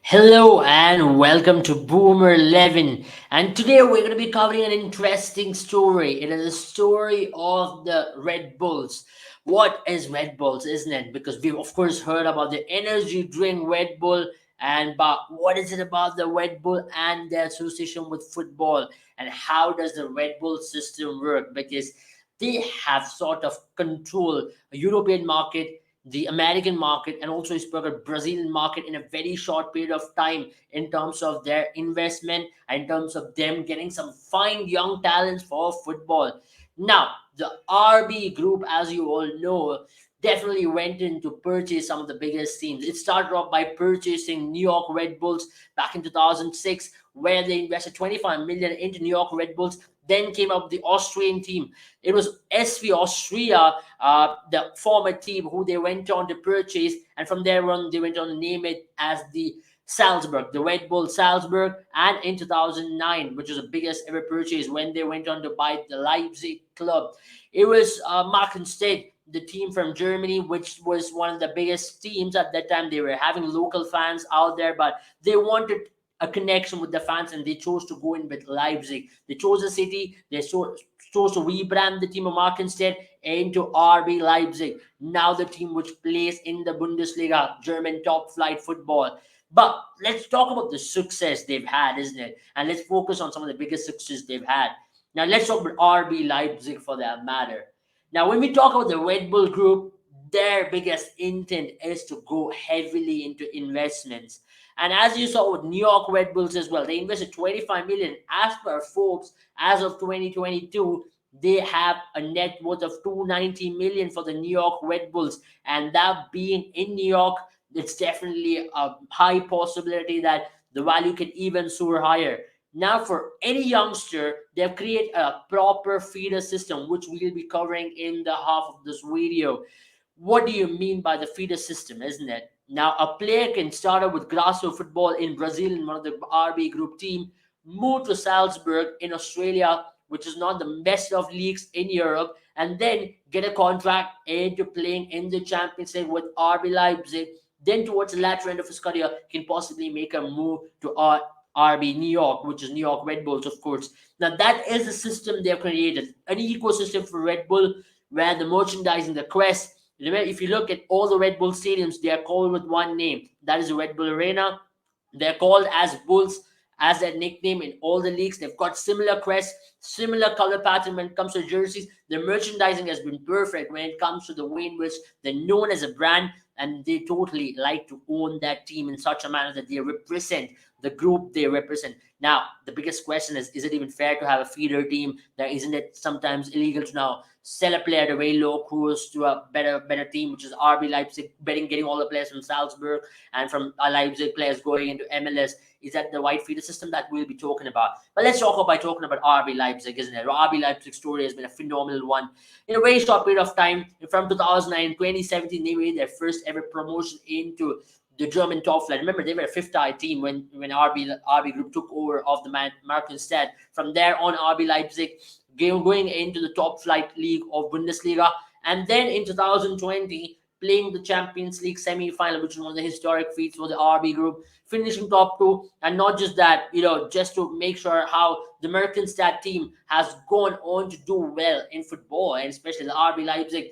Hello and welcome to Boomer11. And today we're going to be covering an interesting story. It is a story of the Red Bulls. What is Red Bulls, isn't it? Because we've of course heard about the energy drink Red Bull, and but what is it about the Red Bull and their association with football, and how does the Red Bull system work? Because they have sort of control a European market, the American market, and also spoke a Brazilian market in a very short period of time in terms of their investment, in terms of them getting some fine young talents for football. Now, the RB group, as you all know, definitely went in to purchase some of the biggest teams. It started off by purchasing New York Red Bulls back in 2006, where they invested 25 million into New York Red Bulls. Then came up the Austrian team. It was SV Austria, the former team who they went on to purchase, and from there on they went on to name it as the Salzburg, the Red Bull Salzburg, and in 2009, which was the biggest ever purchase when they went on to buy the Leipzig club. It was Markenstedt, the team from Germany, which was one of the biggest teams at that time. They were having local fans out there, but they wanted a connection with the fans, and they chose to go in with Leipzig. They chose a city. Chose to rebrand the team of Markenstedt into RB Leipzig. Now the team which plays in the Bundesliga, German top flight football. But let's talk about the success they've had, isn't it? And let's focus on some of the biggest success they've had. Now let's talk about RB Leipzig for that matter. Now, when we talk about the Red Bull Group, their biggest intent is to go heavily into investments. And as you saw with New York Red Bulls as well, they invested 25 million. As per Forbes, as of 2022, they have a net worth of 290 million for the New York Red Bulls. And that being in New York, it's definitely a high possibility that the value can even soar higher. Now, for any youngster, they've created a proper feeder system, which we'll be covering in the half of this video. What do you mean by the feeder system, isn't it? Now, a player can start out with grassroots football in Brazil in one of the RB group team, move to Salzburg in Australia, which is not the best of leagues in Europe, and then get a contract into playing in the Champions League with RB Leipzig. Then, towards the latter end of his career, can possibly make a move to RB New York, which is New York Red Bulls, of course. Now, that is the system they've created, an ecosystem for Red Bull where the merchandising, the crest. Remember, if you look at all the Red Bull stadiums, they are called with one name. That is the Red Bull Arena. They're called as Bulls as their nickname in all the leagues. They've got similar crests, similar color pattern when it comes to jerseys. The merchandising has been perfect when it comes to the way in which they're known as a brand, and they totally like to own that team in such a manner that they represent the group they represent. Now, the biggest question is it even fair to have a feeder team? That isn't it sometimes illegal to now sell a player at a very low cost to a better team, which is RB Leipzig, getting all the players from Salzburg and from Leipzig players going into MLS. Is that the right feeder system that we'll be talking about? But let's talk about talking about RB Leipzig, isn't it? RB Leipzig story has been a phenomenal one. In a very short period of time, from 2009 2017, they made their first ever promotion into the German top flight. Remember, they were a fifth-tier team when RB Group took over of the Markenstedt. From there on, RB Leipzig going into the top flight league of Bundesliga, and then in 2020 playing the Champions League semi-final, which was one of the historic feats for the RB Group, finishing top two. And not just that, just to make sure how the Merkenstadt team has gone on to do well in football, and especially the RB Leipzig,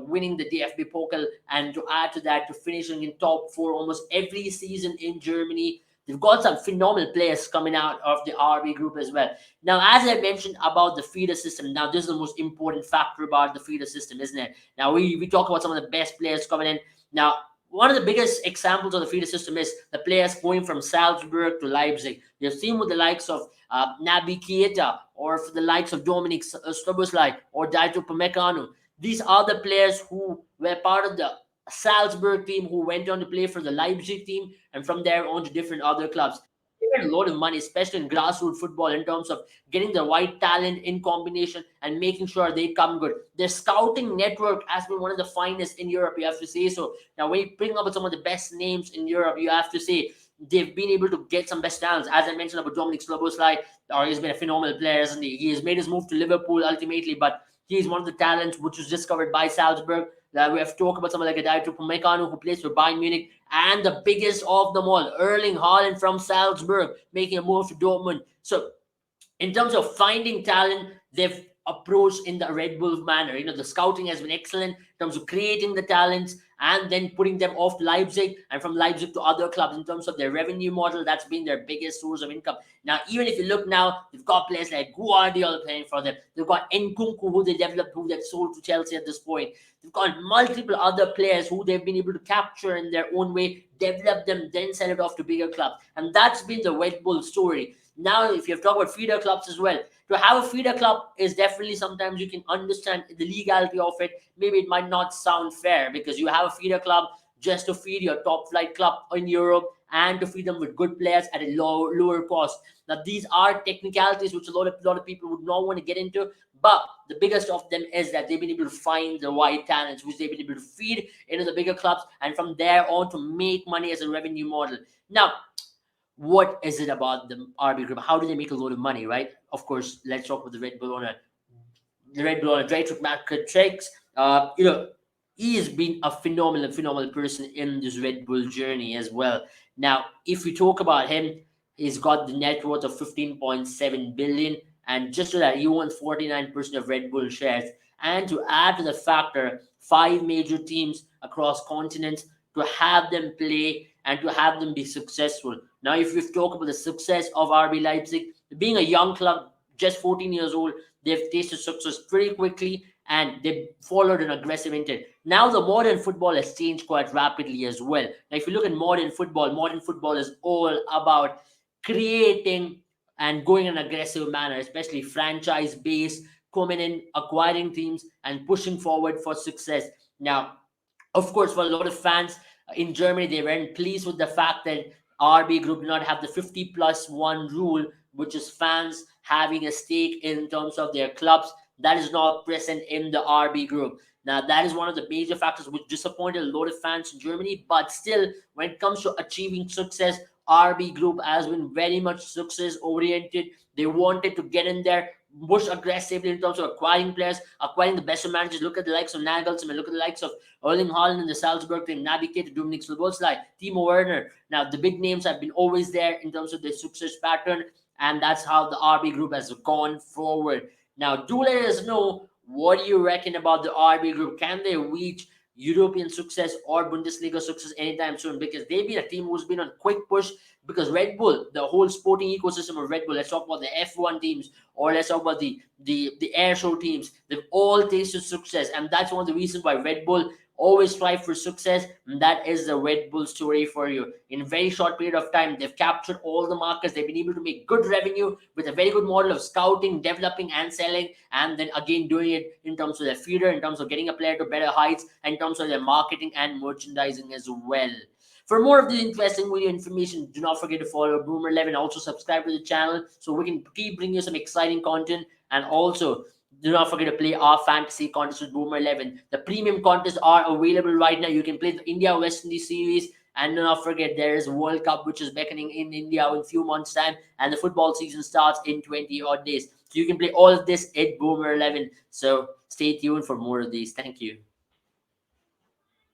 winning the DFB Pokal, and to add to that, to finishing in top four almost every season in Germany. They've got some phenomenal players coming out of the RB group as well. Now, as I mentioned about the feeder system, now this is the most important factor about the feeder system, isn't it? Now, we talk about some of the best players coming in. Now, one of the biggest examples of the feeder system is the players going from Salzburg to Leipzig. You've seen with the likes of Naby Keita, or for the likes of Dominic Szoboszlai or Daito Upamecano. These are the players who were part of the Salzburg team, who went on to play for the Leipzig team, and from there on to different other clubs. They get a lot of money, especially in grassroots football, in terms of getting the right talent in combination and making sure they come good. Their scouting network has been one of the finest in Europe, you have to say so. Now, when you bring up some of the best names in Europe, you have to say they've been able to get some best talents. As I mentioned about Dominic Szoboszlai, or he's been a phenomenal player, hasn't he? He has made his move to Liverpool ultimately, but he's one of the talents which was discovered by Salzburg. We have talked about someone like Adaito Upamecano, who plays for Bayern Munich, and the biggest of them all, Erling Haaland from Salzburg, making a move to Dortmund. So in terms of finding talent, they've approached in the Red Bull manner. The scouting has been excellent in terms of creating the talents and then putting them off Leipzig and from Leipzig to other clubs. In terms of their revenue model, that's been their biggest source of income. Now, even if you look now, they've got players like Guardiola playing for them. They've got Nkunku, who they developed, who they've sold to Chelsea at this point. They've got multiple other players who they've been able to capture in their own way, develop them, then sell it off to bigger clubs. And that's been the Red Bull story. Now, if you have talked about feeder clubs as well, to have a feeder club is definitely sometimes you can understand the legality of it. Maybe it might not sound fair because you have a feeder club just to feed your top flight club in Europe and to feed them with good players at a lower cost. Now, these are technicalities which a lot of people would not want to get into. But the biggest of them is that they've been able to find the right talents, which they've been able to feed into the bigger clubs, and from there on to make money as a revenue model. Now, what is it about the RB group? How do they make a lot of money, right? Of course, let's talk about the Red Bull owner. The Red Bull owner, Dietrich Mateschitz. He has been a phenomenal person in this Red Bull journey as well. Now, if we talk about him, he's got the net worth of 15.7 billion, and just so that he owns 49% of Red Bull shares. And to add to the factor, 5 major teams across continents to have them play and to have them be successful. Now, if we talk about the success of RB Leipzig, being a young club, just 14 years old, they've tasted success pretty quickly and they followed an aggressive intent. Now, the modern football has changed quite rapidly as well. Now, if you look at modern football is all about creating and going in an aggressive manner, especially franchise based, coming in, acquiring teams, and pushing forward for success. Now, of course, for a lot of fans in Germany, they weren't pleased with the fact that RB Group did not have the 50+1 rule, which is fans having a stake in terms of their clubs. That is not present in the RB Group. Now, that is one of the major factors which disappointed a lot of fans in Germany. But still, when it comes to achieving success, RB Group has been very much success oriented. They wanted to get in there, push aggressively in terms of acquiring players, acquiring the best of managers. Look at the likes of Nagelsmann, look at the likes of Erling Haaland in the Salzburg team, Naby Keita, Dominik Szoboszlai, Timo Werner. Now, the big names have been always there in terms of their success pattern, and that's how the RB Group has gone forward. Now, do let us know what do you reckon about the RB Group. Can they reach European success or Bundesliga success anytime soon? Because they've been a team who's been on quick push. Because Red Bull, the whole sporting ecosystem of Red Bull, let's talk about the F1 teams or let's talk about the air show teams, they've all tasted success. And that's one of the reasons why Red Bull always strive for success. And that is the Red Bull story for you. In a very short period of time, they've captured all the markets. They've been able to make good revenue with a very good model of scouting, developing, and selling. And then again, doing it in terms of their feeder, in terms of getting a player to better heights, in terms of their marketing and merchandising as well. For more of this interesting video information, do not forget to follow Boomer11. Also, subscribe to the channel so we can keep bringing you some exciting content. And also, do not forget to play our fantasy contest with Boomer11. The premium contests are available right now. You can play the India West Indies series. And do not forget, there is a World Cup which is beckoning in India in a few months' time. And the football season starts in 20 odd days. So you can play all of this at Boomer11. So stay tuned for more of these. Thank you.